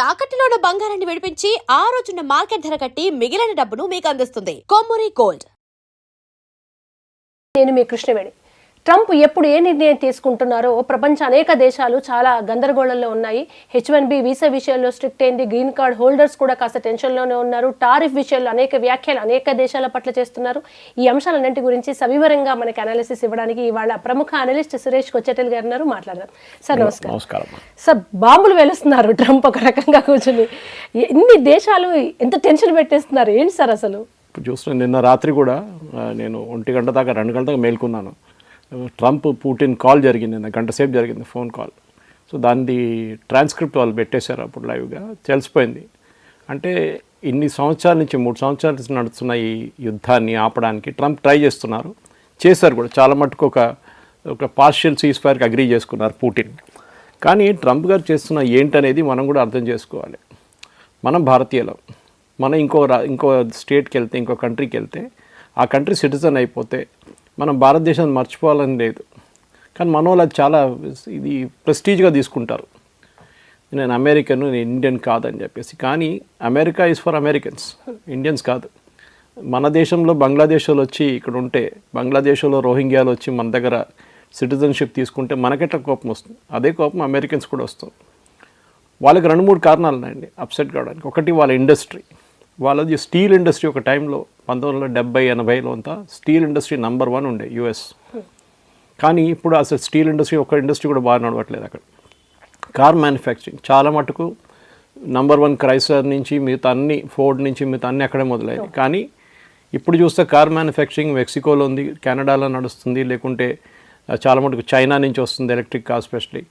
తాకట్టులో ఉన్న బంగారాన్ని విడిపించి ఆ రోజున్న మార్కెట్ ధర కట్టి మిగిలిన డబ్బును మీకు అందిస్తుంది కొమ్మూరి గోల్డ్. నేను మీ కృష్ణవేణి. ట్రంప్ ఎప్పుడు ఏ నిర్ణయం తీసుకుంటున్నారో ప్రపంచ అనేక దేశాలు చాలా గందరగోళంలో ఉన్నాయి. H1B వీసా విషయంలో స్ట్రిక్ట్ అయింది. గ్రీన్ కార్డ్ హోల్డర్స్ కూడా కాస్త టెన్షన్లోనే ఉన్నారు. టారిఫ్ విషయంలో అనేక వ్యాఖ్యలు అనేక దేశాల పట్ల చేస్తున్నారు. ఈ అంశాలన్నింటి గురించి సవివరంగా మనకి అనాలిసిస్ ఇవ్వడానికి ఇవాళ ప్రముఖ అనలిస్ట్ సురేష్ కొచ్చెటిల్ గారు ఉన్నారు. మాట్లాడదాం. సార్ నమస్కారం. సార్ బాంబులు వేలుస్తున్నారు ట్రంప్ ఒక రకంగా కూర్చుని. ఇన్ని దేశాలు ఎంత టెన్షన్ పెట్టేస్తున్నారు ఏంటి సార్ అసలు? చూస్తున్నాను. నిన్న రాత్రి కూడా నేను 1 గంట దాకా 2 గంటలకు మేల్కొన్నాను. ట్రంప్ పుటిన్ కాల్ జరిగింది, నిన్న గంట సేపు జరిగింది ఫోన్ కాల్. సో దాన్ని ట్రాన్స్క్రిప్ట్ వాళ్ళు పెట్టేశారు అప్పుడు లైవ్గా. తెలిసిపోయింది అంటే ఇన్ని సంవత్సరాల నుంచి 3 సంవత్సరాల నుంచి నడుస్తున్న ఈ యుద్ధాన్ని ఆపడానికి ట్రంప్ ట్రై చేశారు కూడా. చాలా మటుకు ఒక పార్షియల్ సీజ్ ఫైర్కి అగ్రీ చేసుకున్నారు పుటిన్. కానీ ట్రంప్ గారు చేస్తున్న ఏంటనేది మనం కూడా అర్థం చేసుకోవాలి. మనం భారతీయులం, మనం ఇంకో స్టేట్కి వెళ్తే, ఇంకో కంట్రీకి వెళ్తే, ఆ కంట్రీ సిటిజన్ అయిపోతే మనం భారతదేశాన్ని మర్చిపోవాలని లేదు. కానీ మన వాళ్ళు అది చాలా ఇది ప్రెస్టీజ్గా తీసుకుంటారు. నేను అమెరికన్, నేను ఇండియన్ కాదని చెప్పేసి. కానీ America is for Americans, Indians కాదు. మన దేశంలో బంగ్లాదేశ్లో వచ్చి ఇక్కడ ఉంటే, బంగ్లాదేశ్లో రోహింగ్యాలు వచ్చి మన దగ్గర సిటిజన్షిప్ తీసుకుంటే మనకెట్లా కోపం వస్తుంది, అదే కోపం అమెరికన్స్ కూడా వస్తుంది. వాళ్ళకి 2-3 కారణాలు ఉన్నాయండి అప్సెట్ కావడానికి. ఒకటి వాళ్ళ ఇండస్ట్రీ. వాళ్ళది స్టీల్ ఇండస్ట్రీ ఒక టైంలో 1970-80లో అంతా స్టీల్ ఇండస్ట్రీ నెంబర్ 1 ఉండే యుఎస్. కానీ ఇప్పుడు అసలు స్టీల్ ఇండస్ట్రీ ఒక ఇండస్ట్రీ కూడా బాగా నడవట్లేదు అక్కడ. కార్ మ్యానుఫ్యాక్చరింగ్ చాలా మటుకు నెంబర్ 1 క్రైస్లర్ నుంచి మిగతా అన్ని, ఫోర్డ్ నుంచి మిగతా అన్నీ అక్కడే మొదలయ్యాయి. కానీ ఇప్పుడు చూస్తే కార్ మ్యానుఫ్యాక్చరింగ్ మెక్సికోలో ఉంది, కెనడాలో నడుస్తుంది, లేకుంటే చాలా మటుకు చైనా నుంచి వస్తుంది ఎలక్ట్రిక్ కార్, స్పెషలీ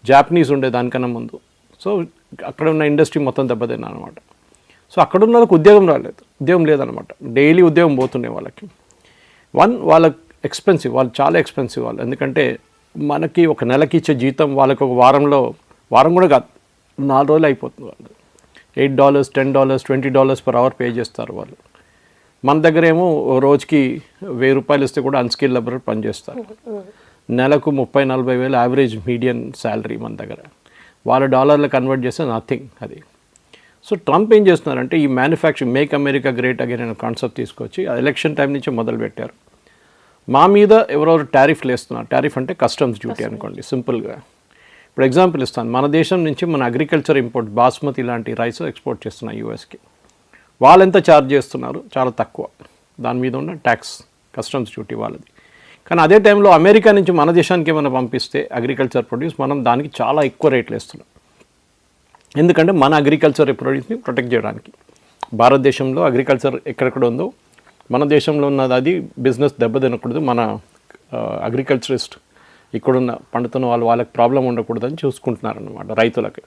జాపనీస్ ఉండే దానికన్నా ముందు. సో అక్కడ ఉన్న ఇండస్ట్రీ మొత్తం దెబ్బతిన్నా అనమాట. సో అక్కడ ఉన్న వాళ్ళకి ఉద్యోగం లేదనమాట. డైలీ ఉద్యోగం పోతుండే వాళ్ళకి. వాళ్ళకి ఎక్స్పెన్సివ్, వాళ్ళు చాలా ఎక్స్పెన్సివ్ వాళ్ళు. ఎందుకంటే మనకి ఒక నెలకి ఇచ్చే జీతం వాళ్ళకి ఒక వారం కూడా కాదు, 4 రోజులు అయిపోతుంది. వాళ్ళు $8, $10, $20 per hour పే చేస్తారు వాళ్ళు. మన దగ్గర ఏమో రోజుకి ₹1000 ఇస్తే కూడా అన్స్కిల్ లేబర్ పనిచేస్తారు. నెలకు 30-40 వేలు యావరేజ్ మీడియన్ శాలరీ మన దగ్గర. వాళ్ళ డాలర్లు కన్వర్ట్ చేస్తే నథింగ్ అది. సో ట్రంప్ ఏం చేస్తున్నారంటే ఈ manufacturing, make America great again అనే కాన్సెప్ట్ తీసుకొచ్చి ఎలక్షన్ టైం నుంచే మొదలుపెట్టారు. మా మీద ఎవరెవరు టారిఫ్లు వేస్తున్నారు. టారిఫ్ అంటే కస్టమ్స్ డ్యూటీ అనుకోండి సింపుల్గా. ఇప్పుడు ఎగ్జాంపుల్ ఇస్తాను. మన దేశం నుంచి మన అగ్రికల్చర్ ఇంపోర్ట్, బాస్మతి లాంటి రైస్ ఎక్స్పోర్ట్ చేస్తున్నాయి యూఎస్కి. వాళ్ళు ఎంత ఛార్జ్ చేస్తున్నారు? చాలా తక్కువ. దాని మీద ఉన్న ట్యాక్స్, కస్టమ్స్ డ్యూటీ వాళ్ళది. కానీ అదే టైంలో అమెరికా నుంచి మన దేశానికి ఏమైనా పంపిస్తే అగ్రికల్చర్ ప్రొడ్యూస్, మనం దానికి చాలా ఎక్కువ రేట్లు వేస్తున్నాం. ఎందుకంటే మన అగ్రికల్చర్ ప్రొడ్యూస్ని ప్రొటెక్ట్ చేయడానికి. భారతదేశంలో అగ్రికల్చర్ ఎక్కడెక్కడ ఉందో మన దేశంలో ఉన్నది అది బిజినెస్ దెబ్బతినకూడదు. మన అగ్రికల్చరిస్ట్ ఇక్కడున్న పండుతున్న వాళ్ళకి ప్రాబ్లం ఉండకూడదని చూసుకుంటున్నారన్నమాట రైతులకి.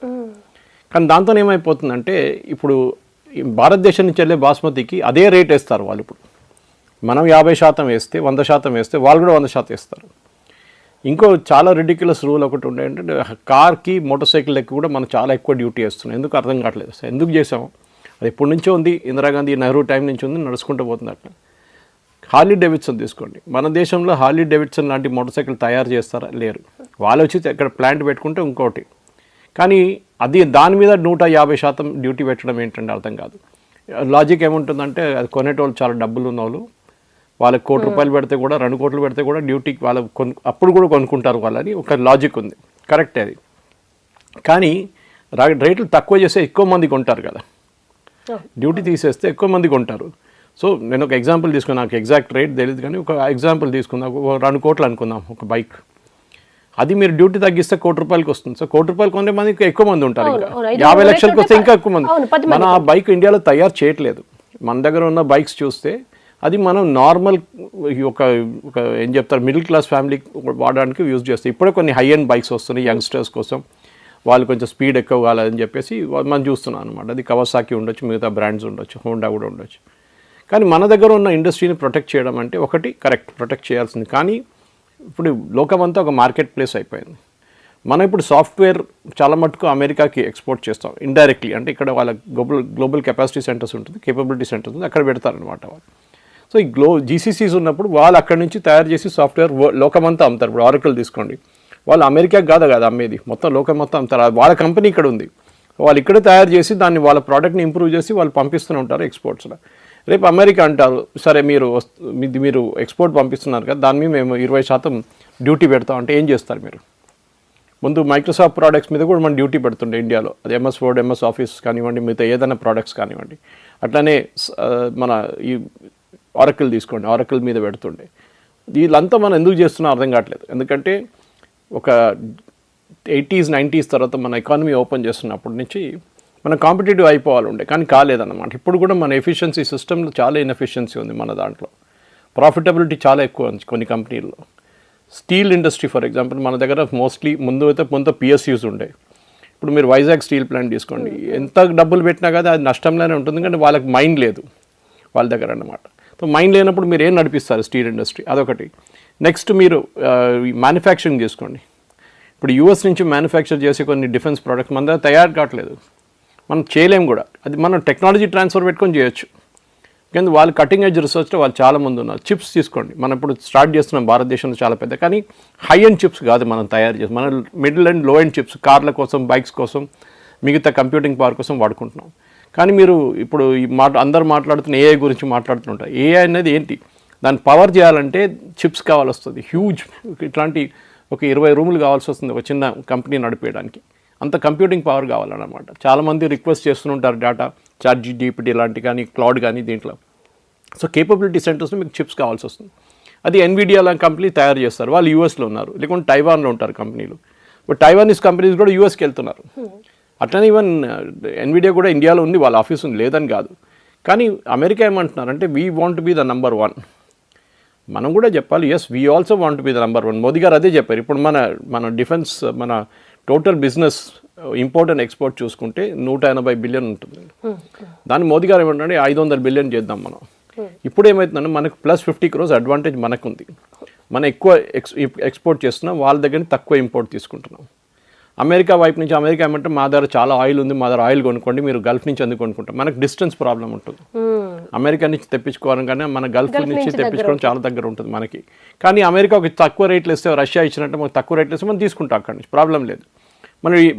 కానీ దాంతో ఏమైపోతుందంటే ఇప్పుడు భారతదేశం నుంచి వెళ్ళే బాస్మతికి అదే రేట్ వేస్తారు వాళ్ళు. ఇప్పుడు మనం 50% వేస్తే, 100% వేస్తే వాళ్ళు కూడా 100% వేస్తారు. ఇంకో చాలా రిడిక్యులస్ రూల్ ఒకటి ఉండే ఏంటంటే కార్కి, మోటార్ సైకిళ్ళకి కూడా మనం చాలా ఎక్కువ డ్యూటీ వేస్తున్నాం. ఎందుకు అర్థం కావట్లేదు. ఎందుకు చేసాము? అది ఎప్పటి నుంచో ఉంది, ఇందిరాగాంధీ, నెహ్రూ టైం నుంచి ఉంది, నడుచుకుంటూ పోతుంది అట్లా. హార్లీ డేవిడ్సన్ తీసుకోండి. మన దేశంలో హార్లీ డేవిడ్సన్ లాంటి మోటార్ సైకిల్ తయారు చేస్తారా? లేరు. వాళ్ళు వచ్చి ఇక్కడ ప్లాంట్ పెట్టుకుంటే ఇంకోటి. కానీ అది దాని మీద 150% డ్యూటీ పెట్టడం ఏంటంటే అర్థం కాదు. లాజిక్ ఏముంటుందంటే అది కొనేటోళ్ళు చాలా డబ్బులు ఉన్న వాళ్ళు, వాళ్ళకి ₹1 పెడితే కూడా, 2 కోట్లు పెడితే కూడా డ్యూటీకి వాళ్ళు అప్పుడు కూడా కొనుక్కుంటారు వాళ్ళని ఒక లాజిక్ ఉంది. కరెక్టే అది. కానీ రేట్లు తక్కువ చేస్తే ఎక్కువ మంది కొంటారు కదా, డ్యూటీ తీసేస్తే ఎక్కువ మంది కొంటారు. సో నేను ఒక ఎగ్జాంపుల్ తీసుకున్నాను, నాకు ఎగ్జాక్ట్ రేట్ తెలియదు కానీ ఒక ఎగ్జాంపుల్ తీసుకుందాం. 2 కోట్లు అనుకుందాం ఒక బైక్. అది మీరు డ్యూటీ తగ్గిస్తే ₹1 వస్తుంది. సో ₹1 కొనే మందికి ఎక్కువ మంది ఉంటారు. ఇంకా 50 లక్షలకు వస్తే ఇంకా ఎక్కువ మంది. మన ఆ బైక్ ఇండియాలో తయారు చేయట్లేదు. మన దగ్గర ఉన్న బైక్స్ చూస్తే అది మనం నార్మల్ ఒక ఏం చెప్తారు, మిడిల్ క్లాస్ ఫ్యామిలీ వాడడానికి యూజ్ చేస్తాం. ఇప్పుడే కొన్ని హై ఎండ్ బైక్స్ వస్తున్నాయి యంగ్స్టర్స్ కోసం, వాళ్ళు కొంచెం స్పీడ్ ఎక్కువ కావాలని చెప్పేసి మనం చూస్తున్నాం అనమాట. అది కవాసాకి ఉండొచ్చు, మిగతా బ్రాండ్స్ ఉండొచ్చు, హోండా కూడా ఉండొచ్చు. కానీ మన దగ్గర ఉన్న ఇండస్ట్రీని ప్రొటెక్ట్ చేయడం అంటే ఒకటి కరెక్ట్, ప్రొటెక్ట్ చేయాల్సింది. కానీ ఇప్పుడు లోకమంతా ఒక మార్కెట్ ప్లేస్ అయిపోయింది. మనం ఇప్పుడు సాఫ్ట్వేర్ చాలా మటుకు అమెరికాకి ఎక్స్పోర్ట్ చేస్తాం ఇండైరెక్ట్లీ. అంటే ఇక్కడ వాళ్ళ గ్లోబల్ కెపాసిటీ సెంటర్స్ ఉంటుంది, కేపబిలిటీ సెంటర్స్ ఉంది, అక్కడ పెడతారనమాట వాళ్ళు. సో ఈ జీసీసీస్ ఉన్నప్పుడు వాళ్ళు అక్కడి నుంచి తయారు చేసి సాఫ్ట్వేర్ లోకమంతా అమ్ముతారు. ఇప్పుడు ఆరకిల్ తీసుకోండి, వాళ్ళు అమెరికాకి కాదు అమ్మేది, మొత్తం లోకం మొత్తం అమ్ముతారు. వాళ్ళ కంపెనీ ఇక్కడ ఉంది, వాళ్ళు ఇక్కడే తయారు చేసి దాన్ని వాళ్ళ ప్రోడక్ట్ని ఇంప్రూవ్ చేసి వాళ్ళు పంపిస్తూనే ఉంటారు ఎక్స్పోర్ట్స్లో. రేపు అమెరికా అంటారు, సరే మీరు ఎక్స్పోర్ట్ పంపిస్తున్నారు కదా, దాని మీద మేము 20% డ్యూటీ పెడతాం అంటే ఏం చేస్తారు మీరు? ముందు మైక్రోసాఫ్ట్ ప్రోడక్ట్స్ మీద కూడా మనం డ్యూటీ పెడుతుండే ఇండియాలో, అది MS Word, MS Office కానివ్వండి, మిగతా ఏదైనా ప్రోడక్ట్స్ కానివ్వండి. అట్లానే మన ఈ ఆరకిల్ తీసుకోండి, ఆరకిల్ మీద పెడుతుండే. వీళ్ళంతా మనం ఎందుకు చేస్తున్నాం అర్థం కావట్లేదు. ఎందుకంటే ఒక 80s 90s తర్వాత మన ఎకానమీ ఓపెన్ చేస్తున్నప్పటి నుంచి మనం కాంపిటేటివ్ అయిపోవాలి ఉండే, కానీ కాలేదన్నమాట. ఇప్పుడు కూడా మన ఎఫిషియన్సీ సిస్టంలో చాలా ఇన్ఎఫిషియన్సీ ఉంది మన దాంట్లో. ప్రాఫిటబిలిటీ చాలా ఎక్కువ ఉంది కొన్ని కంపెనీల్లో. స్టీల్ ఇండస్ట్రీ ఫర్ ఎగ్జాంపుల్ మన దగ్గర మోస్ట్లీ ముందు PSUs ఉండే. ఇప్పుడు మీరు వైజాగ్ స్టీల్ ప్లాంట్ తీసుకోండి, ఎంత డబ్బులు పెట్టినా కదా అది నష్టంలోనే ఉంటుంది, కానీ వాళ్ళకి మైండ్ లేదు వాళ్ళ దగ్గర అన్నమాట. సో మైండ్ లేనప్పుడు మీరు ఏం నడిపిస్తారు స్టీల్ ఇండస్ట్రీ, అదొకటి. నెక్స్ట్ మీరు మ్యానుఫ్యాక్చరింగ్ చేసుకోండి. ఇప్పుడు US నుంచి మ్యానుఫ్యాక్చర్ చేసే కొన్ని డిఫెన్స్ ప్రోడక్ట్స్ మన దగ్గర తయారు కావట్లేదు, మనం చేయలేము కూడా. అది మనం టెక్నాలజీ ట్రాన్స్ఫర్ పెట్టుకొని చేయొచ్చు, కానీ వాళ్ళు కటింగ్ ఎడ్జ్ రీసెర్చ్లో వాళ్ళు చాలా మంది ఉన్నారు. చిప్స్ తీసుకోండి, మనం ఇప్పుడు స్టార్ట్ చేస్తున్నాం భారతదేశంలో చాలా పెద్ద, కానీ హై ఎండ్ చిప్స్ కాదు మనం తయారు చేస్తాం, మన మిడిల్ అండ్ లో ఎండ్ చిప్స్ కార్ల కోసం, బైక్స్ కోసం, మిగతా కంప్యూటింగ్ పవర్ కోసం వాడుకుంటున్నాం. కానీ మీరు ఇప్పుడు ఈ అందరు మాట్లాడుతున్న AI గురించి మాట్లాడుతుంటారు. AI అనేది ఏంటి? దాన్ని పవర్ చేయాలంటే చిప్స్ కావాల్సి వస్తుంది, హ్యూజ్. ఇట్లాంటి ఒక 20 రూములు కావాల్సి వస్తుంది ఒక చిన్న కంపెనీ నడిపేయడానికి, అంత కంప్యూటింగ్ పవర్ కావాలన్నమాట. చాలామంది రిక్వెస్ట్ చేస్తుంటారు డేటా, ChatGPT లాంటి కానీ, క్లౌడ్ కానీ దీంట్లో. సో కేపబిలిటీ సెంటర్స్లో మీకు చిప్స్ కావాల్సి వస్తుంది. అది NVIDIA లాంటి కంపెనీ తయారు చేస్తారు, వాళ్ళు USలో ఉన్నారు, లేకుంటే టైవాన్లో ఉంటారు కంపెనీలు. బట్ టైవానీస్ కంపెనీస్ కూడా USకి వెళ్తున్నారు. అట్లనే ఈవెన్ NVIDIA కూడా ఇండియాలో ఉంది, వాళ్ళ ఆఫీస్ ఉంది, లేదని కాదు. కానీ అమెరికా ఏమంటున్నారంటే we want to be the number 1. మనం కూడా చెప్పాలి, yes we also want to be the number 1. Modi garu అదే చెప్పారు. ఇప్పుడు మన డిఫెన్స్, మన total business import and export చూసుకుంటే 180 బిలియన్ ఉంటుంది. దాన్ని మోదీ గారు ఏమంటే 500 బిలియన్ చేద్దాం మనం. ఇప్పుడు ఏమవుతుందంటే మనకు +50 crores అడ్వాంటేజ్ మనకుంది. మనం ఎక్కువ ఎక్స్పోర్ట్ చేస్తున్నాం, వాళ్ళ దగ్గర తక్కువ ఇంపోర్ట్ తీసుకుంటున్నాం. అమెరికా వైపు నుంచి అమెరికా ఏమంటే మా దగ్గర చాలా ఆయిల్ ఉంది, మా దగ్గర ఆయిల్ కొనుక్కోండి, మీరు గల్ఫ్ నుంచి ఎందుకు కొనుక్కుంటాం. మనకు డిస్టెన్స్ ప్రాబ్లం ఉంటుంది, అమెరికా నుంచి తెప్పించుకోవడం కానీ మన గల్ఫ్ నుంచి తెప్పించుకోవడం చాలా దగ్గర ఉంటుంది మనకి. కానీ అమెరికా ఒక తక్కువ రేట్లు ఇస్తే, రష్యా ఇచ్చినట్టు మనకు తక్కువ రేట్లు ఇస్తే మనం తీసుకుంటాం అక్కడి నుంచి, ప్రాబ్లం లేదు.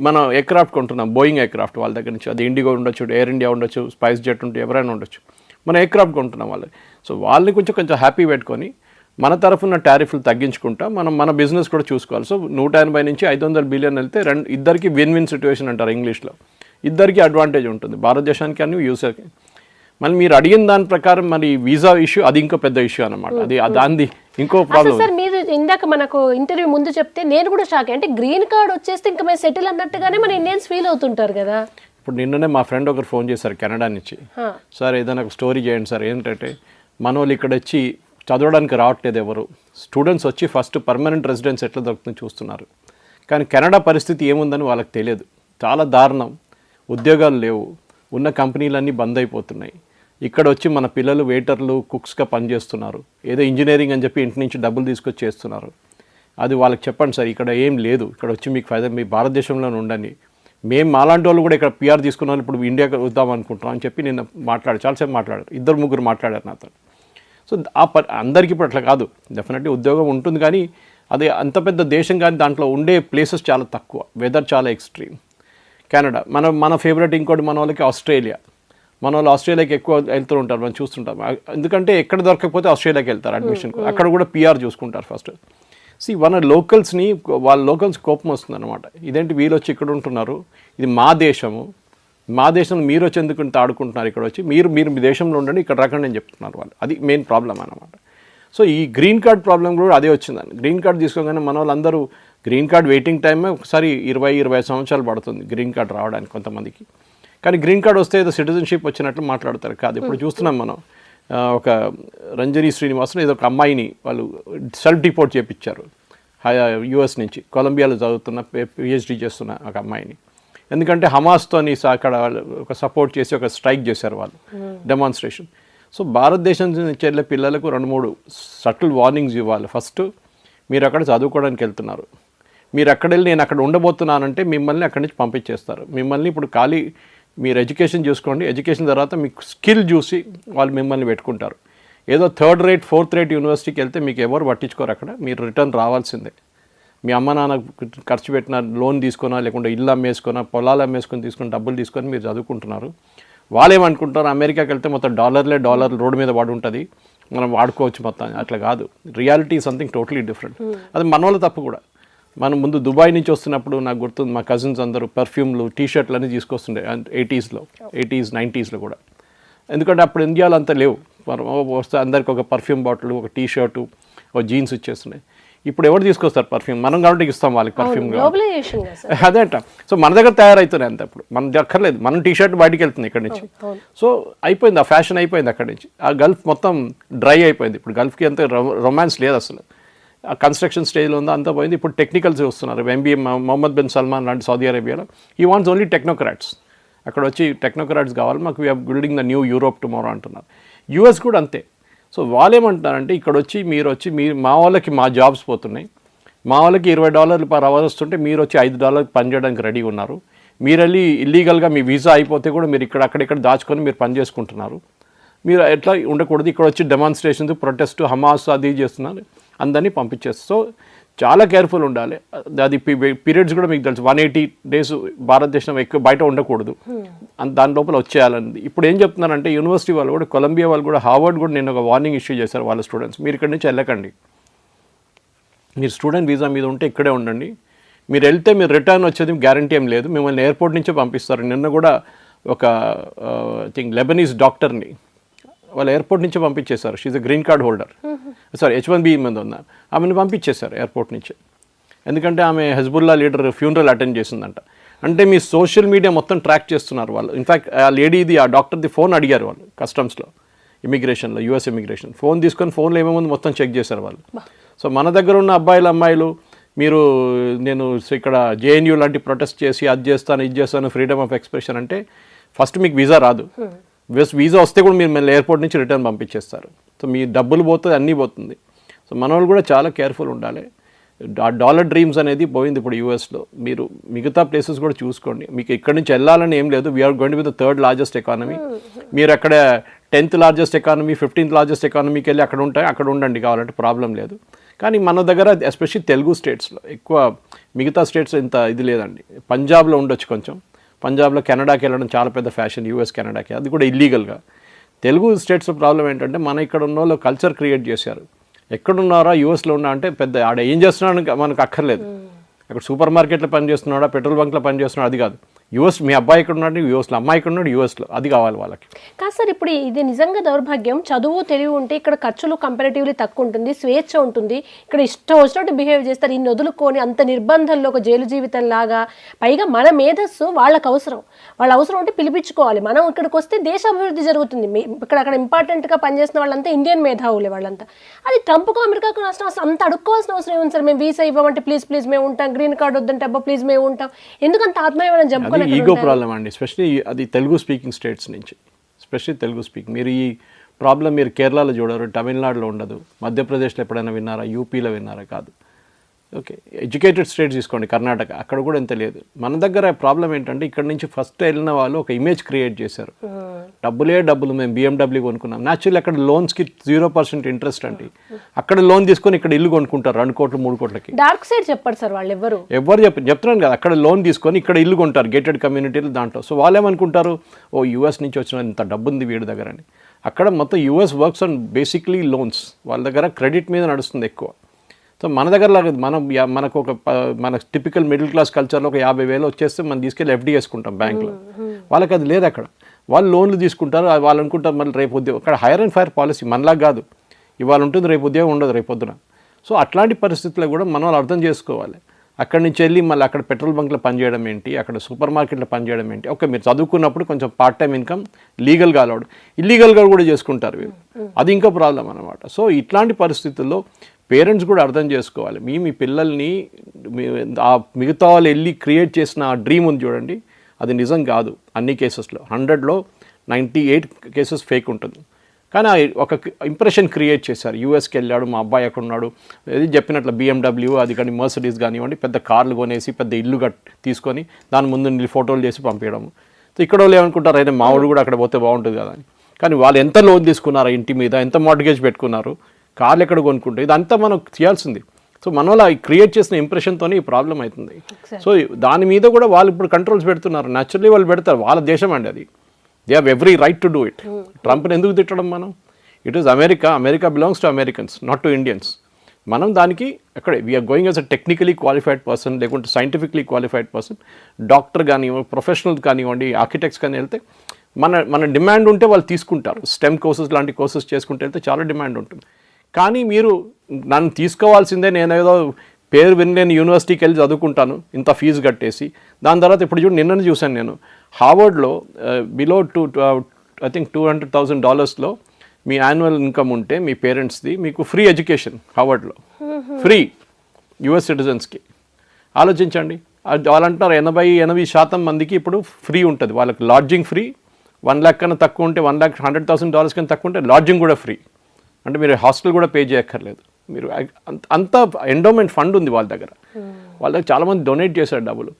మనం ఎయిర్క్రాఫ్ట్ కొంటున్నాం, బోయింగ్ ఎయిర్క్రాఫ్ట్ వాళ్ళ దగ్గర నుంచి, అది ఇండిగో ఉండొచ్చు, ఎయిర్ ఇండియా ఉండొచ్చు, స్పైస్ జెట్ ఉంటే ఎవరైనా ఉండొచ్చు, మనం ఎయిర్క్రాఫ్ట్ కొంటున్నాం వాళ్ళు. సో వాళ్ళని కొంచెం హ్యాపీ పెట్టుకొని మన తరఫున టారిఫ్లు తగ్గించుకుంటా మన బిజినెస్ కూడా చూసుకోవాలి. సో 180 నుంచి 500 బిలియన్ వెళ్తే ఇద్దరికి విన్ సిచ్యువేషన్ అంటారు ఇంగ్లీష్లో. ఇద్దరికి అడ్వాంటేజ్ ఉంటుంది, భారతదేశానికి అని యూసర్కి. మళ్ళీ మీరు అడిగిన దాని ప్రకారం మరి వీసా ఇష్యూ అది ఇంకో పెద్ద ఇష్యూ అనమాట. అది దాన్ని ఇంకో ప్రాబ్లం. సార్ మీరు ఇందాక మనకు ఇంటర్వ్యూ ముందు చెప్తే నేను కూడా షాక్, అంటే గ్రీన్ కార్డ్ వచ్చేస్తే ఇంకా మేము సెటిల్ అన్నట్టుగానే మన ఇండియన్స్ ఫీల్ అవుతుంటారు కదా. ఇప్పుడు నిన్ననే మా ఫ్రెండ్ ఒకరు ఫోన్ చేశారు కెనడా నుంచి, సార్ ఏదైనా ఒక స్టోరీ చేయండి సార్. ఏంటంటే మన వాళ్ళు ఇక్కడ వచ్చి చదవడానికి రావట్లేదు ఎవరు, స్టూడెంట్స్ వచ్చి ఫస్ట్ పర్మనెంట్ రెసిడెన్స్ ఎట్లా దొరుకుతుందో చూస్తున్నారు, కానీ కెనడా పరిస్థితి ఏముందని వాళ్ళకి తెలియదు. చాలా దారుణం, ఉద్యోగాలు లేవు, ఉన్న కంపెనీలన్నీ బంద్ అయిపోతున్నాయి. ఇక్కడ వచ్చి మన పిల్లలు వెయిటర్లు, కుక్స్గా పనిచేస్తున్నారు, ఏదో ఇంజనీరింగ్ అని చెప్పి ఇంటి నుంచి డబ్బులు తీసుకొచ్చి చేస్తున్నారు. అది వాళ్ళకి చెప్పండి సార్, ఇక్కడ ఏం లేదు, ఇక్కడ వచ్చి మీకు ఫైదా, మీ భారతదేశంలోనే ఉండండి. మేము మాలాంటి వాళ్ళు కూడా ఇక్కడ PR తీసుకున్న వాళ్ళు ఇప్పుడు ఇండియాకి వద్దాం అనుకుంటున్నాం అని చెప్పి నేను చాలాసేపు మాట్లాడారు, 2-3 మాట్లాడారు నాతో. సో అందరికీ ఇప్పుడు అట్లా కాదు, డెఫినెట్లీ ఉద్యోగం ఉంటుంది, కానీ అది అంత పెద్ద దేశం, కానీ దాంట్లో ఉండే ప్లేసెస్ చాలా తక్కువ, వెదర్ చాలా ఎక్స్ట్రీమ్. కెనడా మన ఫేవరెట్. ఇంకోటి మన వాళ్ళకి ఆస్ట్రేలియా, మన వాళ్ళు ఆస్ట్రేలియాకి ఎక్కువ వెళ్తూ ఉంటారు, మనం చూస్తుంటాం. ఎందుకంటే ఎక్కడ దొరకకపోతే ఆస్ట్రేలియాకి వెళ్తారు అడ్మిషన్, అక్కడ కూడా PR చూసుకుంటారు ఫస్ట్. మన వాళ్ళ లోకల్స్ కోపం వస్తుంది అనమాట. ఇదేంటి వీళ్ళు వచ్చి ఇక్కడ ఉంటున్నారు, ఇది మా దేశము, మా దేశంలో మీరు వచ్చి ఎందుకు ఆడుకుంటున్నారు, ఇక్కడ వచ్చి మీరు మీ దేశంలో ఉండండి, ఇక్కడ రాకండి అని చెప్తున్నారు వాళ్ళు. అది మెయిన్ ప్రాబ్లం అనమాట. సో ఈ గ్రీన్ కార్డ్ ప్రాబ్లం కూడా అదే వచ్చిందండి. గ్రీన్ కార్డ్ తీసుకోగానే మన వాళ్ళందరూ గ్రీన్ కార్డ్ వెయిటింగ్ టైమే ఒకసారి 20-25 సంవత్సరాలు పడుతుంది గ్రీన్ కార్డ్ రావడానికి కొంతమందికి. కానీ గ్రీన్ కార్డ్ వస్తే ఏదో సిటిజన్షిప్ వచ్చినట్లు మాట్లాడతారు, కాదు. ఇప్పుడు చూస్తున్నాం మనం, ఒక రంజని శ్రీనివాసన్ ఏదో ఒక అమ్మాయిని వాళ్ళు సెల్ఫ్ డిపోర్ట్ చేయించారు US నుంచి, కొలంబియాలో చదువుతున్న PhD చేస్తున్న ఒక అమ్మాయిని. ఎందుకంటే హమాస్తోని అక్కడ ఒక సపోర్ట్ చేసి ఒక స్ట్రైక్ చేశారు వాళ్ళు, డెమాన్స్ట్రేషన్. సో భారతదేశం నుంచి వెళ్ళే పిల్లలకు 2-3 సటిల్ వార్నింగ్స్ ఇవ్వాలి. ఫస్ట్, మీరు అక్కడ చదువుకోవడానికి వెళ్తున్నారు, మీరు అక్కడ వెళ్ళి నేను అక్కడ ఉండబోతున్నానంటే మిమ్మల్ని అక్కడి నుంచి పంపించేస్తారు. మిమ్మల్ని ఇప్పుడు మీరు ఎడ్యుకేషన్ చూసుకోండి, ఎడ్యుకేషన్ తర్వాత మీకు స్కిల్ చూసి వాళ్ళు మిమ్మల్ని పెట్టుకుంటారు. ఏదో 3rd rate 4th rate యూనివర్సిటీకి వెళ్తే మీకు ఎవరు పట్టించుకోరు, అక్కడ మీరు రిటర్న్ రావాల్సిందే. మీ అమ్మ నాన్న ఖర్చు పెట్టిన లోన్ తీసుకున్నా, లేకుంటే ఇల్లు అమ్మేసుకున్నా, పొలాలు అమ్మేసుకొని తీసుకుని డబ్బులు తీసుకొని మీరు చదువుకుంటున్నారు. వాళ్ళు ఏమనుకుంటారు, అమెరికాకి వెళ్తే మొత్తం డాలర్లు రోడ్డు మీద పడి ఉంటుంది, మనం వాడుకోవచ్చు మొత్తం. అట్లా కాదు, రియాలిటీ సంథింగ్ టోటలీ డిఫరెంట్. అది మన వాళ్ళ తప్పు కూడా. మనం ముందు దుబాయ్ నుంచి వస్తున్నప్పుడు నాకు గుర్తుంది, మా కజిన్స్ అందరూ పర్ఫ్యూమ్లు, టీషర్ట్లు అన్నీ తీసుకొస్తుండే 80s 90s కూడా. ఎందుకంటే అప్పుడు ఇండియాలో అంతా లేవు. వస్తే అందరికి ఒక పర్ఫ్యూమ్ బాటిల్, ఒక టీషర్టు, ఒక జీన్స్ ఇచ్చేస్తున్నాయి. ఇప్పుడు ఎవరు తీసుకొస్తారు పర్ఫ్యూమ్? మనం కాబట్టి ఇస్తాం వాళ్ళకి పర్ఫ్యూమ్. అదే అంట. సో మన దగ్గర తయారవుతున్నాయి అంత. ఇప్పుడు మనం దక్కర్లేదు, మనం టీషర్ట్ బయటికి వెళ్తుంది ఇక్కడ నుంచి. సో అయిపోయింది, ఆ ఫ్యాషన్ అయిపోయింది అక్కడి నుంచి. ఆ గల్ఫ్ మొత్తం డ్రై అయిపోయింది. ఇప్పుడు గల్ఫ్కి అంత రొమాన్స్ లేదు అసలు. ఆ కన్స్ట్రక్షన్ స్టేజ్లో ఉందో అంతా పోయింది. ఇప్పుడు టెక్నికల్స్ వస్తున్నారు. ఎంబీఏ మొహమ్మద్ బిన్ సల్మాన్ లాంటి సౌదీ అరేబియాలో హీ వాంట్స్ ఓన్లీ టెక్నోక్రాట్స్. అక్కడ వచ్చి టెక్నోక్రాట్స్ కావాలి మాకు, we are building the new Europe tomorrow అంటున్నారు. యూఎస్ కూడా అంతే. సో వాళ్ళు ఏమంటున్నారంటే, ఇక్కడ వచ్చి మీరు మా వాళ్ళకి మా జాబ్స్ పోతున్నాయి, మా వాళ్ళకి $20 per hour వస్తుంటే మీరు వచ్చి $5 పని చేయడానికి రెడీగా ఉన్నారు. మీరు వెళ్ళి ఇల్లీగల్గా మీ వీసా అయిపోతే కూడా మీరు అక్కడిక్కడ దాచుకొని మీరు పని చేసుకుంటున్నారు. మీరు ఎట్లా ఉండకూడదు. ఇక్కడ వచ్చి డెమాన్స్ట్రేషన్స్, ప్రొటెస్ట్, హమాస్ అది చేస్తున్నారు, అందరినీ పంపించేస్తారు. సో చాలా కేర్ఫుల్ ఉండాలి. అది పీరియడ్స్ కూడా మీకు తెలుసు, 180 days భారతదేశం ఎక్కువ బయట ఉండకూడదు, దాని లోపల వచ్చేయాలని. ఇప్పుడు ఏం చెప్తున్నారంటే యూనివర్సిటీ వాళ్ళు కూడా, కొలంబియా వాళ్ళు కూడా, హార్వర్డ్ కూడా నేను ఒక వార్నింగ్ ఇష్యూ చేశారు వాళ్ళ స్టూడెంట్స్. మీరు ఇక్కడి నుంచి వెళ్ళకండి, మీరు స్టూడెంట్ వీసా మీద ఉంటే ఇక్కడే ఉండండి, మీరు వెళ్తే మీరు రిటర్న్ వచ్చేది గ్యారంటీ ఏం లేదు, మిమ్మల్ని ఎయిర్పోర్ట్ నుంచే పంపిస్తారు. నిన్న కూడా ఒక థింక్ లెబనీస్ డాక్టర్ని వాళ్ళు ఎయిర్పోర్ట్ నుంచి పంపించేశారు. She a green card holder, sorry H1B మీద ఉన్నారు, ఆమెను పంపించేశారు ఎయిర్పోర్ట్ నుంచి. ఎందుకంటే ఆమె హెజ్బుల్లా లీడర్ ఫ్యూనరల్ అటెండ్ చేసిందంట. అంటే మీ సోషల్ మీడియా మొత్తం ట్రాక్ చేస్తున్నారు వాళ్ళు. ఇన్ఫ్యాక్ట్ ఆ లేడీది, ఆ డాక్టర్ది ఫోన్ అడిగారు వాళ్ళు కస్టమ్స్లో, ఇమిగ్రేషన్లో, యూఎస్ ఇమిగ్రేషన్. ఫోన్ తీసుకొని ఫోన్లో ఏమేముంది మొత్తం చెక్ చేశారు వాళ్ళు. సో మన దగ్గర ఉన్న అమ్మాయిలు నేను ఇక్కడ JNU లాంటి ప్రొటెస్ట్ చేసి అది చేస్తాను ఇది చేస్తాను, ఫ్రీడమ్ ఆఫ్ ఎక్స్ప్రెషన్ అంటే ఫస్ట్ మీకు వీసా రాదు. వీసా వస్తే కూడా మీరు మళ్ళీ ఎయిర్పోర్ట్ నుంచి రిటర్న్ పంపించేస్తారు. సో మీ డబ్బులు పోతుంది, అన్నీ పోతుంది. సో మన వాళ్ళు కూడా చాలా కేర్ఫుల్ ఉండాలి. ఆ డాలర్ డ్రీమ్స్ అనేది పోయింది ఇప్పుడు యూఎస్లో. మీరు మిగతా ప్లేసెస్ కూడా చూసుకోండి. మీకు ఇక్కడి నుంచి వెళ్ళాలని ఏం లేదు. We are going to be the 3rd largest economy. మీరు అక్కడ 10th largest economy, 15th largest ఎకానమీకి వెళ్ళి అక్కడ ఉండండి కావాలంటే, ప్రాబ్లం లేదు. కానీ మన దగ్గర ఎస్పెషల్లీ తెలుగు స్టేట్స్లో ఎక్కువ, మిగతా స్టేట్స్ ఇంత ఇది లేదండి. పంజాబ్లో ఉండొచ్చు కొంచెం, పంజాబ్లో కెనడాకి వెళ్ళడం చాలా పెద్ద ఫ్యాషన్, యూఎస్ కెనడాకి, అది కూడా ఇల్లీగల్గా. తెలుగు స్టేట్స్ ప్రాబ్లం ఏంటంటే మన ఇక్కడ ఉన్న వాళ్ళు కల్చర్ క్రియేట్ చేశారు. ఎక్కడున్నారా యూఎస్లో ఉన్నా అంటే పెద్ద ఆడ ఏం చేస్తున్నాడు మనకు అక్కర్లేదు. అక్కడ సూపర్ మార్కెట్లో పని చేస్తున్నాడా, పెట్రోల్ బంక్లో పని చేస్తున్నాడు, అది కాదు. యూఎస్, మీ అబ్బాయి ఇక్కడ ఉన్నాడు యూఎస్లో, అమ్మాయి ఇక్కడ ఉన్నాడు యూఎస్లో, అది కావాలి వాళ్ళకి. కాదు సార్, ఇప్పుడు ఇది నిజంగా దౌర్భాగ్యం. చదువు తెలివి ఉంటే ఇక్కడ ఖర్చులు కంపారిటివ్లీ తక్కువ ఉంటుంది, స్వేచ్ఛ ఉంటుంది. ఇక్కడ ఇష్టం వచ్చినట్టు బిహేవ్ చేస్తారు. ఇన్ని వదులుకొని అంత నిర్బంధంలో ఒక జైలు జీవితం లాగా. పైగా మన మేధస్సు వాళ్ళకి అవసరం, వాళ్ళ అవసరం ఉంటే పిలిపించుకోవాలి. మనం ఇక్కడికి వస్తే దేశ అభివృద్ధి జరుగుతుంది. అక్కడ ఇంపార్టెంట్గా పనిచేసిన వాళ్ళంతా ఇండియన్ మేధావులే వాళ్ళంతా. అది ట్రంప్కు అమెరికాకు నష్టం. అసలు అంత అడుక్కోవాల్సిన అవసరం ఏముంది సార్? మేము వీసా ఇవ్వమంటే ప్లీజ్ మేము ఉంటాం, గ్రీన్ కార్డ్ వద్దంటే అబ్బా ప్లీజ్ మేము ఉంటాం. ఎందుకంత ఆత్మీయమైన జంపుకొని ఈగో ప్రాబ్లం అండి. ఎస్పెషలీ అది తెలుగు స్పీకింగ్ స్టేట్స్ నుంచి, ఎస్పెషల్లీ తెలుగు స్పీకింగ్. మీరు ఈ ప్రాబ్లం మీరు కేరళలో చూడరు, తమిళనాడులో ఉండదు, మధ్యప్రదేశ్లో ఎప్పుడైనా విన్నారా, యూపీలో విన్నారా? కాదు. ఓకే, ఎడ్యుకేటెడ్ స్టేట్స్ తీసుకోండి, కర్ణాటక, అక్కడ కూడా ఎంత లేదు. మన దగ్గర ప్రాబ్లం ఏంటంటే ఇక్కడ నుంచి ఫస్ట్ వెళ్ళిన వాళ్ళు ఒక ఇమేజ్ క్రియేట్ చేశారు. డబ్బులు, మేము BMW కొనుక్కున్నాం. న్యాచురల్లీ అక్కడ లోన్స్కి 0% ఇంట్రెస్ట్ అండి. అక్కడ లోన్ తీసుకొని ఇక్కడ ఇల్లు కొనుక్కుంటారు 2 కోట్లు 3 కోట్లకి. డార్క్ సైడ్ చెప్పారు సార్ వాళ్ళు. ఎవరు చెప్తున్నాను కదా, అక్కడ లోన్ తీసుకొని ఇక్కడ ఇల్లు కొంటారు గేటెడ్ కమ్యూనిటీలు దాంట్లో. సో వాళ్ళు ఏమనుకుంటారు, ఓ యూఎస్ నుంచి వచ్చిన ఇంత డబ్బు ఉంది వీడి దగ్గర అని. అక్కడ మొత్తం US works on basically loans. వాళ్ళ దగ్గర క్రెడిట్ మీద నడుస్తుంది ఎక్కువ. సో మన దగ్గర లాగా మనకు మన టిపికల్ మిడిల్ క్లాస్ కల్చర్లో ఒక 50,000 వచ్చేస్తే మనం తీసుకెళ్ళి FD వేసుకుంటాం బ్యాంక్లో. వాళ్ళకి అది లేదు. అక్కడ వాళ్ళు లోన్లు తీసుకుంటారు. వాళ్ళు అనుకుంటారు మళ్ళీ రేపు ఉద్యోగం. అక్కడ హైర్ అండ్ ఫైర్ పాలసీ మనలాగా కాదు, ఇవాళ ఉంటుంది రేపు ఉద్యోగం ఉండదు రేపు పొద్దున. సో అట్లాంటి పరిస్థితుల్లో కూడా మనం అర్థం చేసుకోవాలి. అక్కడి నుంచి వెళ్ళి మళ్ళీ అక్కడ పెట్రోల్ బంక్లో పనిచేయడం ఏంటి, అక్కడ సూపర్ మార్కెట్లో పనిచేయడం ఏంటి. ఓకే, మీరు చదువుకున్నప్పుడు కొంచెం పార్ట్ టైం ఇన్కమ్ లీగల్గా అలౌడ్, ఇల్లీగల్గా కూడా చేసుకుంటారు వీళ్ళు, అది ఇంకా ప్రాబ్లం అనమాట. సో ఇట్లాంటి పరిస్థితుల్లో పేరెంట్స్ కూడా అర్థం చేసుకోవాలి. మీ పిల్లల్ని మిగతా వాళ్ళు వెళ్ళి క్రియేట్ చేసిన ఆ డ్రీమ్ ఉంది చూడండి, అది నిజం కాదు. అన్ని కేసెస్లో 100లో 98 కేసెస్ ఫేక్ ఉంటుంది. కానీ ఒక ఇంప్రెషన్ క్రియేట్ చేశారు. యూఎస్కి వెళ్ళాడు మా అబ్బాయి అక్కడ ఉన్నాడు, ఇది చెప్పినట్లు BMW అది కానీ మర్సిడీస్ కానివ్వండి, పెద్ద కార్లు కొనేసి పెద్ద ఇల్లు తీసుకొని దాని ముందు ఫోటోలు చేసి పంపించడం. సో ఇక్కడ వాళ్ళు ఏమనుకుంటారు, అయితే మావాడు కూడా అక్కడ పోతే బాగుంటుంది కదా అని. కానీ వాళ్ళు ఎంత లోన్ తీసుకున్నారు ఇంటి మీద, ఎంత మార్ట్గేజ్ పెట్టుకున్నారు, కార్లు ఎక్కడ కొనుక్కుంటే, ఇదంతా మనం చేయాల్సింది. సో మన వాళ్ళు క్రియేట్ చేసిన ఇంప్రెషన్తోనే ఈ ప్రాబ్లం అవుతుంది. సో దాని మీద కూడా వాళ్ళు ఇప్పుడు కంట్రోల్స్ పెడుతున్నారు. న్యాచురల్లీ వాళ్ళు పెడతారు, వాళ్ళ దేశం అండి అది. They have every right to do it. ట్రంప్ని ఎందుకు తిట్టడం మనం? It is America belongs to Americans, not to Indians. మనం దానికి అక్కడ we are going as a technically qualified person, లేకుంటే సైంటిఫిక్లీ క్వాలిఫైడ్ పర్సన్, డాక్టర్ కానివ్వండి, ప్రొఫెషనల్ కానివ్వండి, ఆర్కిటెక్ట్స్ కానీ వెళ్తే మన డిమాండ్ ఉంటే వాళ్ళు తీసుకుంటారు. స్టెమ్ కోర్సెస్ లాంటి కోర్సెస్ చేసుకుంటే వెళ్తే చాలా డిమాండ్ ఉంటుంది. కానీ మీరు నన్ను తీసుకోవాల్సిందే, నేను ఏదో పేరు వినలేని యూనివర్సిటీకి వెళ్ళి చదువుకుంటాను ఇంత ఫీజు కట్టేసి. దాని తర్వాత ఇప్పుడు నిన్ననే చూశాను నేను, హార్వర్డ్లో బిలో ఐ థింక్ $200,000 మీ యాన్యువల్ ఇన్కమ్ ఉంటే మీ పేరెంట్స్ది, మీకు ఫ్రీ ఎడ్యుకేషన్ హార్వర్డ్లో, ఫ్రీ యుఎస్ సిటిజన్స్కి. ఆలోచించండి, వాళ్ళంటారు 80% మందికి ఇప్పుడు ఫ్రీ ఉంటుంది. వాళ్ళకి లాడ్జింగ్ ఫ్రీ, 1 lakh కన్నా తక్కువ ఉంటే, $100,000 కన్నా తక్కువ ఉంటే లాడ్జింగ్ కూడా ఫ్రీ. అంటే మీరు హాస్టల్ కూడా పే చేయక్కర్లేదు. మీరు అంత ఎండోమెంట్ ఫండ్ ఉంది వాళ్ళ దగ్గర. వాళ్ళ దగ్గర చాలామంది డొనేట్ చేశారు డబ్బులు.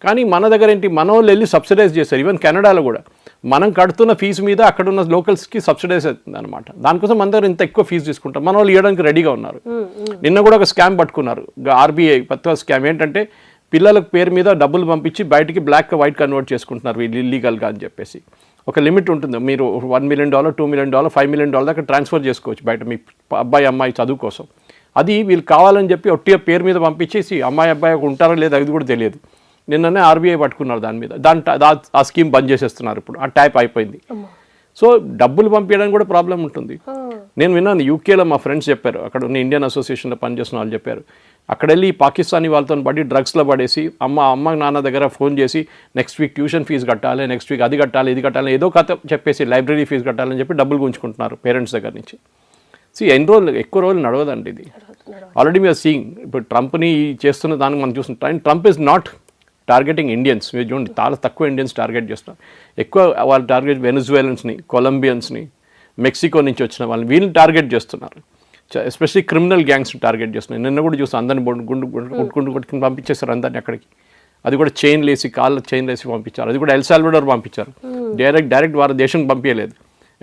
కానీ మన దగ్గర ఏంటి, మన వాళ్ళు వెళ్ళి సబ్సిడైజ్ చేశారు. ఈవెన్ కెనడాలో కూడా మనం కడుతున్న ఫీజు మీద అక్కడ ఉన్న లోకల్స్కి సబ్సిడైజ్ అవుతుంది అనమాట. దానికోసం మన దగ్గర ఇంత ఎక్కువ ఫీజు తీసుకుంటారు. మన వాళ్ళు ఇవ్వడానికి రెడీగా ఉన్నారు. నిన్న కూడా ఒక స్కామ్ పట్టుకున్నారు, RBI కొత్త స్కామ్. ఏంటంటే పిల్లల పేరు మీద డబ్బులు పంపించి బయటికి బ్లాక్ వైట్ కన్వర్ట్ చేసుకుంటున్నారు వీళ్ళు ఇల్లీగల్గా అని చెప్పేసి. ఒక లిమిట్ ఉంటుంది, మీరు $1 million, $2 million, $5 million దాకా ట్రాన్స్ఫర్ చేసుకోవచ్చు బయట మీ అబ్బాయి అమ్మాయి చదువు కోసం. అది వీళ్ళు కావాలని చెప్పి ఒట్టిగా పేరు మీద పంపించేసి అమ్మాయి అబ్బాయి ఉంటారో లేదా అది కూడా తెలియదు. నిన్ననే RBI పట్టుకున్నారు దాని మీద. ఆ స్కీమ్ బంద్ చేసేస్తున్నారు ఇప్పుడు, ఆ ట్యాప్ అయిపోయింది. సో డబ్బులు పంపించడానికి కూడా ప్రాబ్లం ఉంటుంది. నేను విన్నాను, యూకేలో మా ఫ్రెండ్స్ చెప్పారు, అక్కడ ఉన్న ఇండియన్ అసోసియేషన్లో పనిచేస్తున్న వాళ్ళు చెప్పారు, అక్కడ వెళ్ళి పాకిస్తానీ వాళ్ళతో పడి డ్రగ్స్లో పడేసి అమ్మ నాన్న దగ్గర ఫోన్ చేసి నెక్స్ట్ వీక్ ట్యూషన్ ఫీజు కట్టాలి, నెక్స్ట్ వీక్ అది కట్టాలి, ఇది కట్టాలి, ఏదో కథ చెప్పేసి లైబ్రరీ ఫీజు కట్టాలని చెప్పి డబ్బులు గుంజుకుంటున్నారు పేరెంట్స్ దగ్గర నుంచి. ఎక్కువ రోజులు నడవదండి ఇది. ఆల్రెడీ మీరు సీయింగ్ ఇప్పుడు ట్రంప్ని చేస్తున్న దానికి మనం చూస్తున్నాం. Trump is not targeting Indians. మీరు చూడండి, చాలా తక్కువ ఇండియన్స్ టార్గెట్ చేస్తున్నారు. ఎక్కువ వాళ్ళు టార్గెట్ వెనజువేలన్స్ని, కొలంబియన్స్ని, మెక్సికో నుంచి వచ్చిన వాళ్ళని, వీళ్ళని టార్గెట్ చేస్తున్నారు. ఎస్పెషల్లీ క్రిమినల్ గ్యాంగ్స్ని టార్గెట్ చేస్తున్నారు. నిన్న కూడా చూస్తాను, అందరిని కొట్టుకుని పంపించేస్తారు అందరిని అక్కడికి. అది కూడా కాళ్ళ చైన్ లేసి పంపించారు. అది కూడా ఎల్ సాల్వడార్ పంపించారు. డైరెక్ట్ వారి దేశం పంపించలేదు.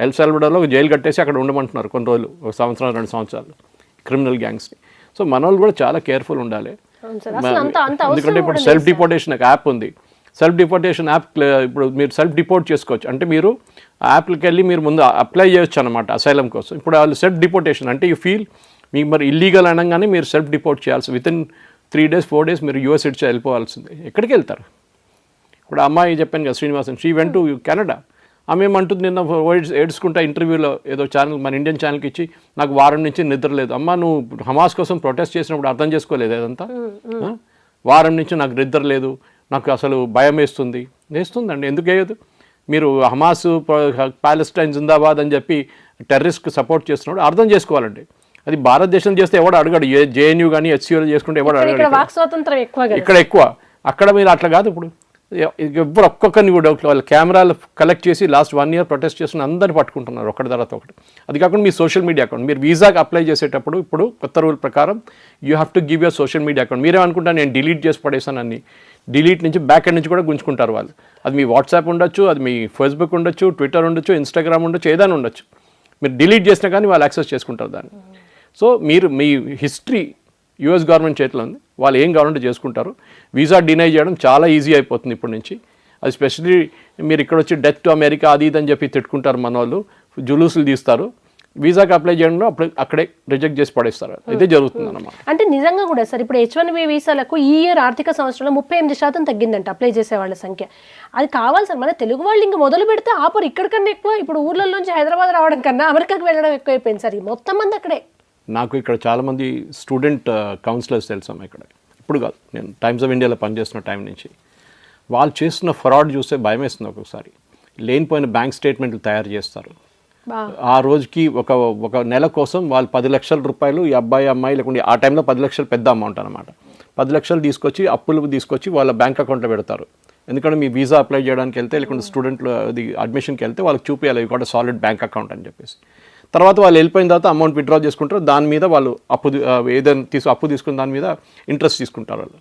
ఎల్ సాల్వడార్లో ఒక జైలు కట్టేసి అక్కడ ఉండమంటున్నారు కొన్ని రోజులు, 1 సంవత్సరం 2 సంవత్సరాలు క్రిమినల్ గ్యాంగ్స్ని. సో మన వాళ్ళు కూడా చాలా కేర్ఫుల్ ఉండాలి. ఎందుకంటే ఇప్పుడు సెల్ఫ్ డిపోర్టేషన్ ఒక యాప్ ఉంది. సెల్ఫ్ డిపోర్టేషన్ యాప్ ఇప్పుడు మీరు సెల్ఫ్ డిపోర్ట్ చేసుకోవచ్చు. అంటే మీరు ఆ యాప్కి వెళ్ళి మీరు ముందు అప్లై చేయొచ్చు అనమాట అసైలం కోసం. ఇప్పుడు వాళ్ళు సెల్ఫ్ డిపోర్టేషన్ అంటే యూ ఫీల్ మీకు మరి ఇల్లీగల్ అనగానే మీరు సెల్ఫ్ డిపోర్ట్ చేయాల్సి, వితిన్ 3 days 4 days మీరు US ఇడ్చి వెళ్ళిపోవాల్సిందే. ఎక్కడికి వెళ్తారు? ఇప్పుడు అమ్మాయి చెప్పాను కదా, Srinivasan, she went to Canada. ఆమె ఏమంటుంది, నిన్న ఏడ్చుకుంటా ఇంటర్వ్యూలో ఏదో ఛానల్, మన ఇండియన్ ఛానల్కి ఇచ్చి, నాకు వారం నుంచి నిద్ర లేదు. అమ్మ నువ్వు హమాస్ కోసం ప్రొటెస్ట్ చేసినప్పుడు అర్థం చేసుకోలేదు అదంతా? వారం నుంచి నాకు నిద్ర లేదు, నాకు అసలు భయం వేస్తుందండి. ఎందుకు వేయదు? మీరు హమాస్, పాలెస్టైన్ జిందాబాద్ అని చెప్పి టెర్రరిస్ట్కి సపోర్ట్ చేస్తున్నప్పుడు అర్థం చేసుకోవాలండి. అది భారతదేశం చేస్తే ఎవడు అడగడు. JNU కానీ HCU చేసుకుంటే ఎవడు అడగడు. ఇక్కడ ఎక్కువ, అక్కడ మీరు అట్లా కాదు. ఇప్పుడు ఎప్పుడు ఒక్కొక్కరిని కూడా వాళ్ళు కెమెరాలు కలెక్ట్ చేసి లాస్ట్ 1 year ప్రొటెస్ట్ చేస్తున్న అందరిని పట్టుకుంటున్నారు ఒకటి తర్వాత ఒకటి. అది కాకుండా మీ సోషల్ మీడియా అకౌంట్, మీరు వీసాకి అప్లై చేసేటప్పుడు ఇప్పుడు కొత్త రూల్ ప్రకారం you have to give your social media account. మీరేమనుకుంటారు నేను డిలీట్ చేసి పడేసాను అన్ని, డిలీట్ నుంచి బ్యాక్ ఎండ్ నుంచి కూడా గుంజుకుంటారు వాళ్ళు. అది మీ వాట్సాప్ ఉండొచ్చు, అది మీ ఫేస్బుక్ ఉండొచ్చు, ట్విట్టర్ ఉండొచ్చు, ఇన్స్టాగ్రామ్ ఉండొచ్చు, ఏదైనా ఉండొచ్చు. మీరు డిలీట్ చేసినా కానీ వాళ్ళు యాక్సెస్ చేసుకుంటారు దాన్ని. సో మీరు మీ హిస్టరీ US గవర్నమెంట్ చేతిలో ఉంది, వాళ్ళు ఏం కావాలంటే చేసుకుంటారు. వీసా డినై చేయడం చాలా ఈజీ అయిపోతుంది ఇప్పటి నుంచి. అది స్పెషల్లీ మీరు ఇక్కడ వచ్చి డెత్ టు అమెరికా అది ఇది అని చెప్పి తిట్టుకుంటారు మన వాళ్ళు, జులూసులు తీస్తారు. వీసాకి అప్లై చేయడంలో అక్కడే రిజెక్ట్ చేసి పడేస్తారు. ఇదే జరుగుతుంది అన్నమాట. అంటే నిజంగా కూడా సార్ ఇప్పుడు H1B వీసాలకు ఈ ఇయర్ ఆర్థిక సంవత్సరంలో 38% తగ్గిందంట అప్లై చేసే వాళ్ళ సంఖ్య. అది కావాలి సార్, మన తెలుగు వాళ్ళు ఇంకా మొదలు పెడితే ఆపరు. ఇక్కడికన్నా ఎక్కువ ఇప్పుడు ఊర్లలోంచి హైదరాబాద్ రావడం కన్నా అమెరికాకి వెళ్ళడం ఎక్కువైపోయింది సార్. మొత్తం మంది అక్కడే. నాకు ఇక్కడ చాలామంది స్టూడెంట్ కౌన్సిలర్స్ తెలుసాము ఇక్కడ. ఇప్పుడు కాదు, నేను టైమ్స్ ఆఫ్ ఇండియాలో పనిచేస్తున్న టైం నుంచి వాళ్ళు చేస్తున్న ఫ్రాడ్ చూస్తే భయం వేస్తుంది. ఒక్కొక్కసారి లేనిపోయిన బ్యాంక్ స్టేట్మెంట్లు తయారు చేస్తారు. ఆ రోజుకి ఒక నెల కోసం వాళ్ళు 10 లక్షల రూపాయలు, ఈ అబ్బాయి అమ్మాయి లేకుంటే ఆ టైంలో 10 లక్షలు పెద్ద అమౌంట్ అనమాట. 10 లక్షలు తీసుకొచ్చి అప్పులు తీసుకొచ్చి వాళ్ళ బ్యాంక్ అకౌంట్లో పెడతారు. ఎందుకంటే మీ వీసా అప్లై చేయడానికి వెళ్తే లేకుంటే స్టూడెంట్లు అది అడ్మిషన్కి వెళ్తే వాళ్ళకి చూపించాలి ఇవి కూడా సాలిడ్ బ్యాంక్ అకౌంట్ అని చెప్పేసి. తర్వాత వాళ్ళు వెళ్ళిపోయిన తర్వాత అమౌంట్ విత్డ్రా చేసుకుంటారు. దాని మీద వాళ్ళు ఏదైనా అప్పు తీసుకున్న దాని మీద ఇంట్రెస్ట్ తీసుకుంటారు వాళ్ళు.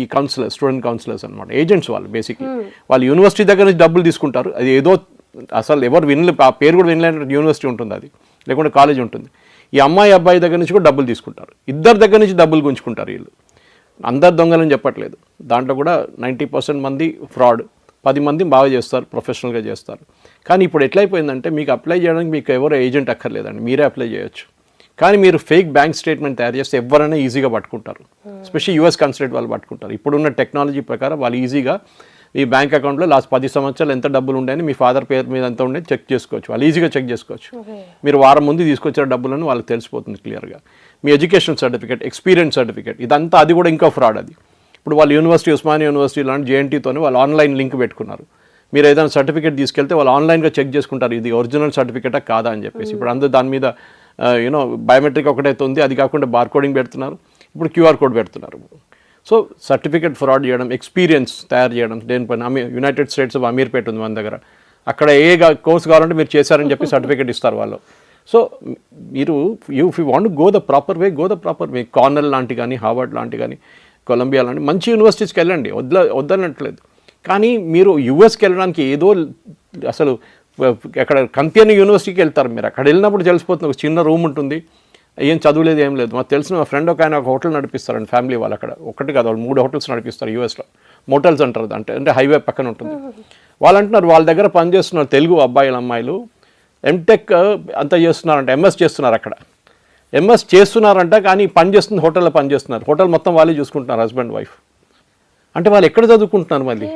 ఈ కౌన్సిలర్స్, స్టూడెంట్ కౌన్సిలర్స్ అనమాట, ఏజెంట్స్ వాళ్ళు. బేసిక్లీ వాళ్ళు యూనివర్సిటీ దగ్గర నుంచి డబ్బులు తీసుకుంటారు. అది ఏదో అసలు ఎవరు ఆ పేరు కూడా వినలేని యూనివర్సిటీ ఉంటుంది, అది లేకుంటే కాలేజ్ ఉంటుంది. ఈ అమ్మాయి అబ్బాయి దగ్గర నుంచి కూడా డబ్బులు తీసుకుంటారు, ఇద్దరి దగ్గర నుంచి డబ్బులు గుంజుకుంటారు వీళ్ళు. అందరు దొంగలని చెప్పట్లేదు, దాంట్లో కూడా 90% మంది ఫ్రాడ్, 10 మంది బాగా చేస్తారు, ప్రొఫెషనల్గా చేస్తారు. కానీ ఇప్పుడు ఎట్లయిపోయిందంటే మీకు అప్లై చేయడానికి మీకు ఎవరో ఏజెంట్ అక్కర్లేదండి, మీరే అప్లై చేయొచ్చు. కానీ మీరు ఫేక్ బ్యాంక్ స్టేట్మెంట్ తయారు చేస్తే ఎవరైనా ఈజీగా పట్టుకుంటారు, ఎస్పెషల్లీ యూఎస్ కన్సులేట్ వాళ్ళు పట్టుకుంటారు. ఇప్పుడున్న టెక్నాలజీ ప్రకారం వాళ్ళు ఈజీగా ఈ బ్యాంక్ అకౌంట్లో లాస్ట్ 10 సంవత్సరాలు ఎంత డబ్బులు ఉండేని మీ ఫాదర్ పేరు మీద ఎంత ఉండే చెక్ చేసుకోవచ్చు, వాళ్ళు ఈజీగా చెక్ చేసుకోవచ్చు. మీరు వారం ముందు తీసుకొచ్చిన డబ్బులను వాళ్ళకి తెలిసిపోతుంది క్లియర్గా. మీ ఎడ్యుకేషన్ సర్టిఫికేట్, ఎక్స్పీరియన్స్ సర్టిఫికేట్, ఇదంతా అది కూడా ఇంకా ఫ్రాడ్ అది. ఇప్పుడు వాళ్ళు యూనివర్సిటీ, ఉస్మానియా యూనివర్సిటీ లాంటి జేఎన్టీతోనే వాళ్ళు ఆన్లైన్ లింక్ పెట్టుకున్నారు. మీరు ఏదైనా సర్టిఫికేట్ తీసుకెళ్తే వాళ్ళు ఆన్లైన్గా చెక్ చేసుకుంటారు ఇది ఒరిజినల్ సర్టిఫికేటా కాదా అని చెప్పేసి. ఇప్పుడు అందరూ దాని మీద యూనో బయోమెట్రిక్ ఒకటైతే ఉంది, అది కాకుండా బార్కోడింగ్ పెడుతున్నారు, ఇప్పుడు క్యూఆర్ కోడ్ పెడుతున్నారు. సో సర్టిఫికేట్ ఫ్రాడ్ చేయడం, ఎక్స్పీరియన్స్ తయారు చేయడం, దేనిపైన యునైటెడ్ స్టేట్స్ ఆఫ్ అమీర్పేట ఉంది మన దగ్గర, అక్కడ ఏ కోర్స్ కావాలంటే మీరు చేశారని చెప్పి సర్టిఫికేట్ ఇస్తారు వాళ్ళు. సో మీరు if you want go the proper way, Cornell లాంటి కానీ, హార్వర్డ్ లాంటి కానీ, కొలంబియా లాంటి మంచి యూనివర్సిటీస్కి వెళ్ళండి, వద్దనట్లేదు. కానీ మీరు యూఎస్కి వెళ్ళడానికి ఏదో అసలు అక్కడ కంపెనీ యూనివర్సిటీకి వెళ్తారు, మీరు అక్కడ వెళ్ళినప్పుడు తెలిసిపోతుంది. ఒక చిన్న రూమ్ ఉంటుంది, ఏం చదువులేదు, ఏం లేదు. మాకు తెలిసిన మా ఫ్రెండ్ ఒక ఆయన ఒక హోటల్ నడిపిస్తారండి, ఫ్యామిలీ వాళ్ళు అక్కడ ఒకటి కాదు వాళ్ళు 3 హోటల్స్ నడిపిస్తారు యూఎస్లో. మోటల్స్ అంటారు అంటే హైవే పక్కన ఉంటుంది. వాళ్ళు అంటున్నారు వాళ్ళ దగ్గర పనిచేస్తున్నారు తెలుగు అబ్బాయిలు అమ్మాయిలు, ఎంటెక్ అంతా చేస్తున్నారంట, ఎంఎస్ చేస్తున్నారు అక్కడ, ఎంఎస్ చేస్తున్నారంట. కానీ పని చేస్తుంది హోటల్లో పనిచేస్తున్నారు, హోటల్ మొత్తం వాళ్ళే చూసుకుంటున్నారు, హస్బెండ్ వైఫ్. అంటే వాళ్ళు ఎక్కడ చదువుకుంటున్నారు మళ్ళీ?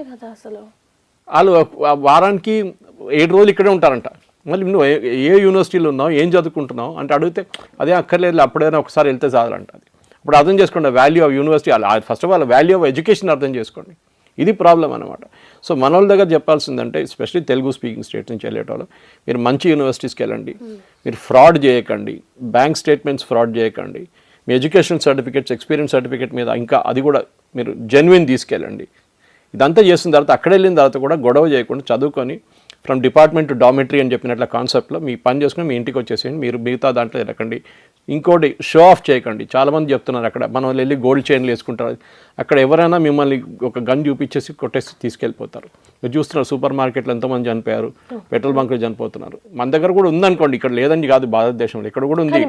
వాళ్ళు వారానికి 7 రోజులు ఇక్కడే ఉంటారంట. మళ్ళీ నువ్వు ఏ యూనివర్సిటీలో ఉన్నావు, ఏం చదువుకుంటున్నావు అంటే అడిగితే అదే అక్కర్లేదు, అప్పుడైనా ఒకసారి వెళ్తే చాలంట. అది ఇప్పుడు అర్థం చేసుకోండి value of university, first of all value of education అర్థం చేసుకోండి. ఇది ప్రాబ్లం అనమాట. సో మన వాళ్ళ దగ్గర చెప్పాల్సిందంటే ఎస్పెషల్లీ తెలుగు స్పీకింగ్ స్టేట్ నుంచి వెళ్ళేటోళ్ళు, మీరు మంచి యూనివర్సిటీస్కి వెళ్ళండి, మీరు ఫ్రాడ్ చేయకండి, బ్యాంక్ స్టేట్మెంట్స్ ఫ్రాడ్ చేయకండి, మీ ఎడ్యుకేషన్ సర్టిఫికేట్స్, ఎక్స్పీరియన్స్ సర్టిఫికేట్ మీద ఇంకా అది కూడా మీరు జెన్యున్ తీసుకెళ్ళండి. ఇదంతా చేసిన తర్వాత అక్కడ వెళ్ళిన తర్వాత కూడా గొడవ చేయకుండా చదువుకొని ఫ్రమ్ డిపార్ట్మెంట్ టు డామిటరీ అని చెప్పినట్ల కాన్సెప్ట్లో మీ పని చేసుకుని మీ ఇంటికి వచ్చేసేయండి. మీరు మిగతా దాంట్లో వెళ్ళకండి. ఇంకోటి షో ఆఫ్ చేయకండి. చాలామంది చెప్తున్నారు అక్కడ మనం వెళ్ళి గోల్డ్ చైన్లు వేసుకుంటారు, అక్కడ ఎవరైనా మిమ్మల్ని ఒక గన్ చూపించేసి కొట్టేసి తీసుకెళ్ళిపోతారు. మీరు చూస్తున్నారు సూపర్ మార్కెట్లో ఎంతోమంది చనిపోయారు, పెట్రోల్ బంకులు చనిపోతున్నారు. మన దగ్గర కూడా ఉందనుకోండి, ఇక్కడ లేదని కాదు భారతదేశంలో, ఇక్కడ కూడా ఉంది.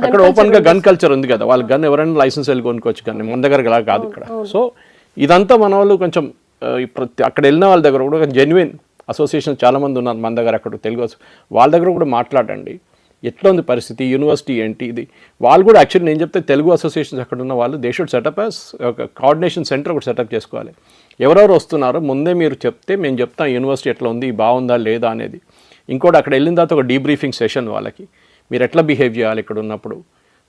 అక్కడ ఓపెన్గా గన్ కల్చర్ ఉంది కదా, వాళ్ళ గన్ ఎవరైనా లైసెన్స్ వెళ్ళి కొనుక్కోవచ్చు, కానీ మన దగ్గర అలా కాదు ఇక్కడ. సో ఇదంతా మన వాళ్ళు కొంచెం అక్కడ వెళ్ళిన వాళ్ళ దగ్గర కూడా జెన్యున్ అసోసియేషన్ చాలామంది ఉన్నారు మన దగ్గర, అక్కడ తెలుగు వాళ్ళ దగ్గర కూడా మాట్లాడండి, ఎట్లా ఉంది పరిస్థితి, యూనివర్సిటీ ఏంటి ఇది. వాళ్ళు కూడా యాక్చువల్లీ నేను చెప్తే తెలుగు అసోసియేషన్స్ అక్కడ ఉన్న వాళ్ళు దే షుడ్ సెటప్ యాజ్ ఒక కోఆర్డినేషన్ సెంటర్ ఒకటి సెటప్ చేసుకోవాలి. ఎవరెవరు వస్తున్నారో ముందే మీరు చెప్తే మేము చెప్తాం యూనివర్సిటీ ఎట్లా ఉంది, బాగుందా లేదా అనేది. ఇంకోటి అక్కడ వెళ్ళిన తర్వాత ఒక డీబ్రీఫింగ్ సెషన్ వాళ్ళకి, మీరు ఎట్లా బిహేవ్ చేయాలి ఇక్కడ ఉన్నప్పుడు,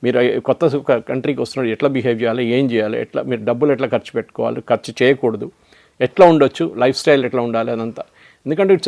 మీరు కొత్త కంట్రీకి వస్తున్నారు ఎట్లా బిహేవ్ చేయాలి, ఏం చేయాలి, ఎట్లా మీరు డబ్బులు ఎట్లా ఖర్చు పెట్టుకోవాలి, ఖర్చు చేయకూడదు, ఎట్లా ఉండొచ్చు, లైఫ్ స్టైల్ ఎట్లా ఉండాలి అదంతా. ఎందుకంటే